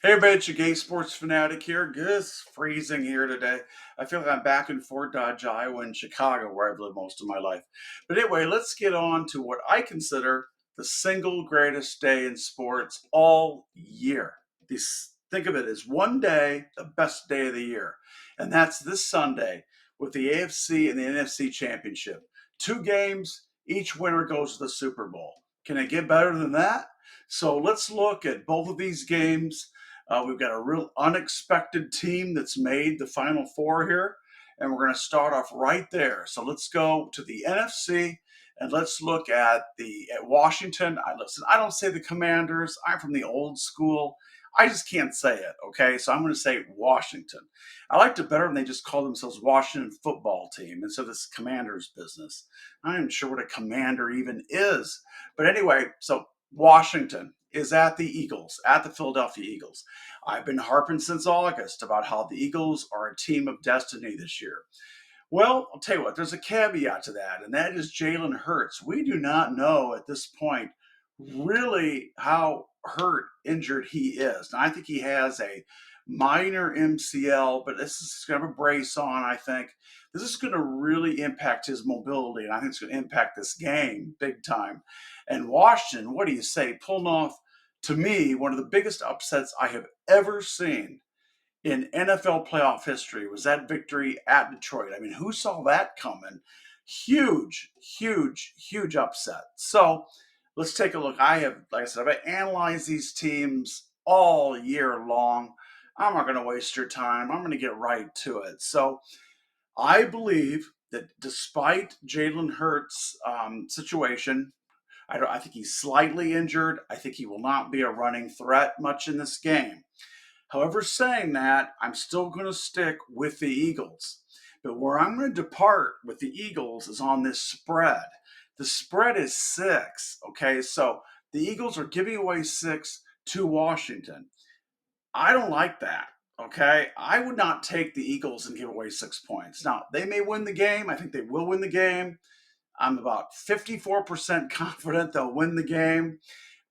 Hey, everybody, it's your gay sports fanatic here. It's freezing here today. I feel like I'm back in Fort Dodge, Iowa, and Chicago, where I've lived most of my life. But anyway, let's get on to what I consider the single greatest day in sports all year. Think of it as one day, the best day of the year, and that's this Sunday with the AFC and the NFC Championship. Two games, each winner goes to the Super Bowl. Can it get better than that? So let's look at both of these games. We've got a real unexpected team that's made the Final Four here, and we're going to start off right there. So let's go to the NFC and let's look at Washington. I don't say the Commanders. I'm from the old school. I just can't say it. Okay, so I'm going to say Washington. I liked it better when they just called themselves Washington Football Team instead of this Commanders business. I'm not even sure what a commander even is. But anyway, so Washington is at the Eagles, at the Philadelphia Eagles. I've been harping since August about how the Eagles are a team of destiny this year. Well, I'll tell you what, there's a caveat to that, and that is Jalen Hurts. We do not know at this point really how injured he is. Now, I think he has a minor MCL, but this is going to have a brace on, I think. This is going to really impact his mobility, and I think it's going to impact this game big time. And Washington, what do you say? Pulling off, to me, one of the biggest upsets I have ever seen in NFL playoff history was that victory at Detroit. I mean, who saw that coming? Huge, huge, huge upset. So let's take a look. Like I said, I've analyzed these teams all year long. I'm not going to waste your time. I'm going to get right to it. So I believe that despite Jalen Hurts' situation, I think he's slightly injured. I think he will not be a running threat much in this game. However, saying that, I'm still going to stick with the Eagles. But where I'm going to depart with the Eagles is on this spread. The spread is 6. Okay, so the Eagles are giving away 6 to Washington. I don't like that. Okay, I would not take the Eagles and give away 6 points. Now, they may win the game. I think they will win the game. I'm about 54% confident they'll win the game.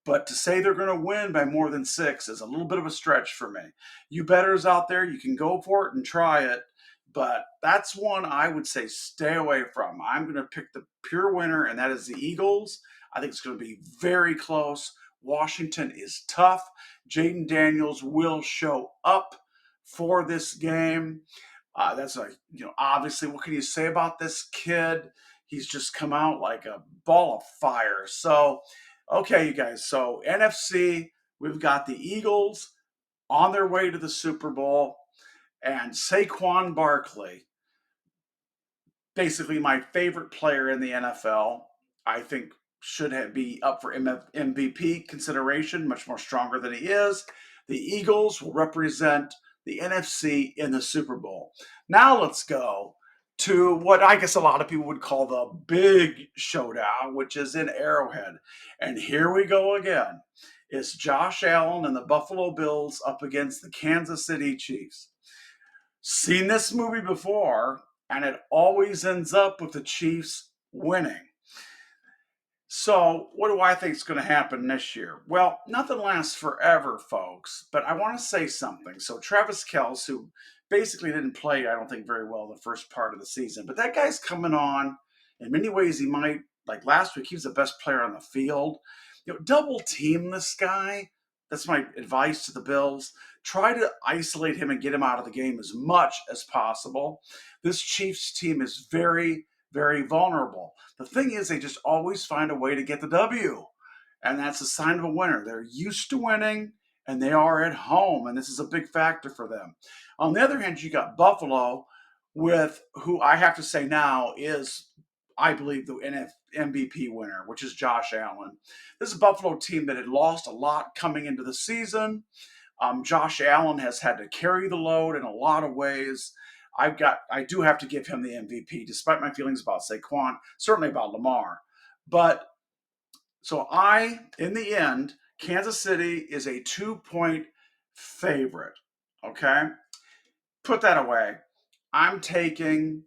But to say they're going to win by more than 6 is a little bit of a stretch for me. You bettors out there, you can go for it and try it. But that's one I would say stay away from. I'm going to pick the pure winner, and that is the Eagles. I think it's going to be very close. Washington is tough. Jaden Daniels will show up for this game. Obviously, what can you say about this kid? He's just come out like a ball of fire. So, okay, you guys. So, NFC, we've got the Eagles on their way to the Super Bowl, and Saquon Barkley, basically my favorite player in the NFL, I think be up for MVP consideration, much more stronger than he is. The Eagles will represent the NFC in the Super Bowl. Now let's go to what I guess a lot of people would call the big showdown, which is in Arrowhead. And here we go again. It's Josh Allen and the Buffalo Bills up against the Kansas City Chiefs. Seen this movie before, and it always ends up with the Chiefs winning. So, what do I think is going to happen this year? Well, nothing lasts forever, folks, but I want to say something. So, Travis Kelce, who basically didn't play, I don't think, very well the first part of the season, but that guy's coming on. In many ways, he might, like last week, he was the best player on the field. Double team this guy. That's my advice to the Bills. Try to isolate him and get him out of the game as much as possible. This Chiefs team is very, very vulnerable. The thing is, they just always find a way to get the W, and that's a sign of a winner. They're used to winning, and they are at home, and this is a big factor for them. On the other hand, you got Buffalo, with who I have to say now is, I believe, the MVP winner, which is Josh Allen. This is a Buffalo team that had lost a lot coming into the season. Josh Allen has had to carry the load in a lot of ways. I do have to give him the MVP, despite my feelings about Saquon, certainly about Lamar. But so in the end, Kansas City is a 2-point favorite. Okay, put that away. I'm taking,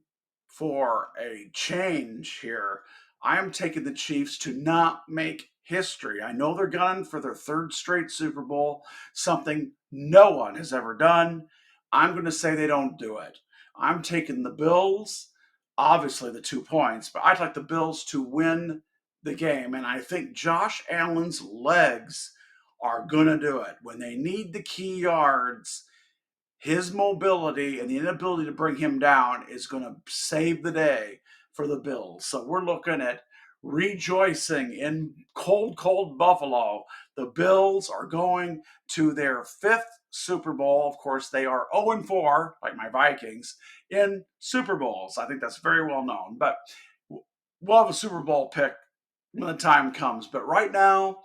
for a change here, I'm taking the Chiefs to not make history. I know they're gunning for their third straight Super Bowl, something no one has ever done. I'm going to say they don't do it. I'm taking the Bills, obviously the 2 points, but I'd like the Bills to win the game. And I think Josh Allen's legs are going to do it. When they need the key yards, his mobility and the inability to bring him down is going to save the day for the Bills. So we're looking at rejoicing in cold, cold Buffalo. The Bills are going to their fifth Super Bowl. Of course, they are 0-4, like my Vikings, in Super Bowls. I think that's very well known. But we'll have a Super Bowl pick when the time comes. But right now,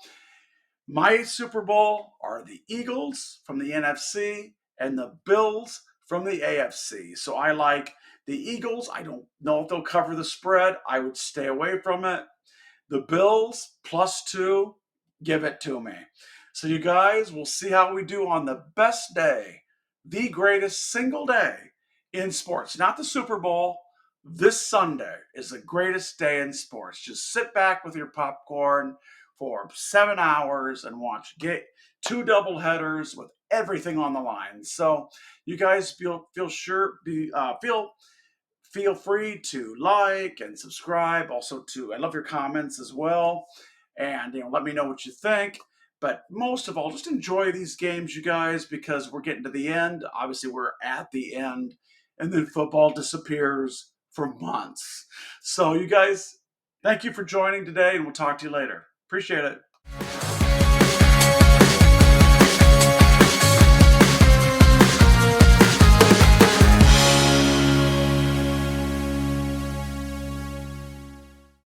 my Super Bowl are the Eagles from the NFC and the Bills from the AFC. So I like the Eagles. I don't know if they'll cover the spread. I would stay away from it. The Bills +2, give it to me. So you guys, we'll see how we do on the best day, the greatest single day in sports. Not the Super Bowl. This Sunday is the greatest day in sports. Just sit back with your popcorn for 7 hours and watch two double headers with everything on the line. So you guys feel free to like and subscribe. Also, I love your comments as well, and let me know what you think. But most of all, just enjoy these games, you guys, because we're getting to the end. Obviously, we're at the end, and then football disappears for months. So, you guys, thank you for joining today, and we'll talk to you later. Appreciate it.